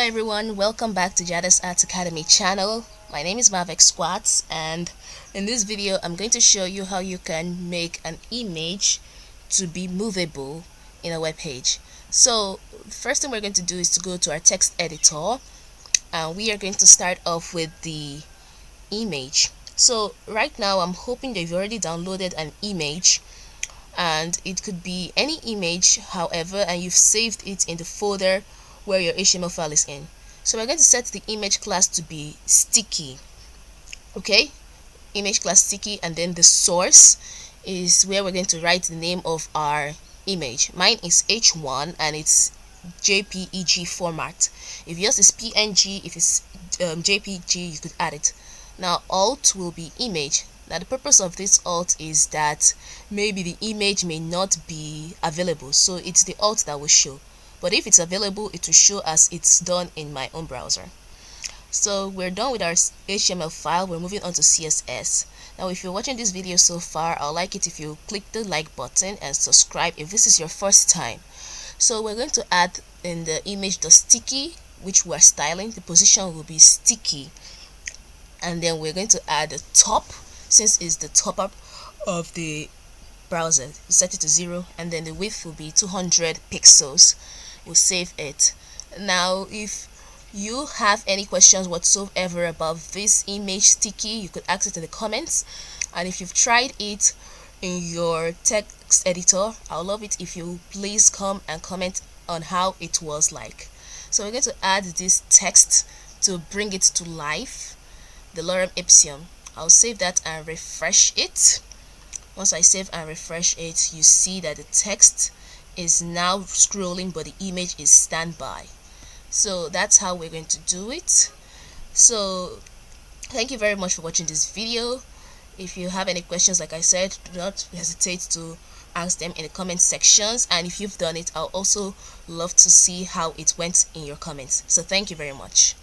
everyone, welcome back to Jada's Arts Academy channel. My name is Mavic Squats, and in this video I'm going to show you how you can make an image to be movable in a web page. So the first thing we're going to do is to go to our text editor, and we are going to start off with the image. So right now I'm hoping that you've already downloaded an image, and it could be any image, however, and you've saved it in the folder where your HTML file is in. So we're going to set the image class to be sticky. Okay, image class sticky, and then the source is where we're going to write the name of our image. Mine is H1 and it's JPEG format. If yours is PNG, if it's JPG, you could add it. Now alt will be image. Now the purpose of this alt is that maybe the image may not be available, so it's the alt that will show. But if it's available, it will show as it's done in my own browser. So we're done with our HTML file. We're moving on to CSS. Now if you're watching this video so far, I'd like it if you click the like button and subscribe if this is your first time. So we're going to add in the image the sticky, which we're styling. The position will be sticky, and then we're going to add the top, since it's the top up of the browser. Set it to 0, and then the width will be 200 pixels. We'll save it. Now if you have any questions whatsoever about this image sticky, you could ask it in the comments, and if you've tried it in your text editor, I'll love it if you please come and comment on how it was like. So we're going to add this text to bring it to life, the lorem ipsum. I'll save that and refresh it. Once I save and refresh it, you see that the text is now scrolling, but the image is standby. So that's how we're going to do it. So thank you very much for watching this video. If you have any questions, like I said, do not hesitate to ask them in the comment sections, and if you've done it, I'll also love to see how it went in your comments. So thank you very much.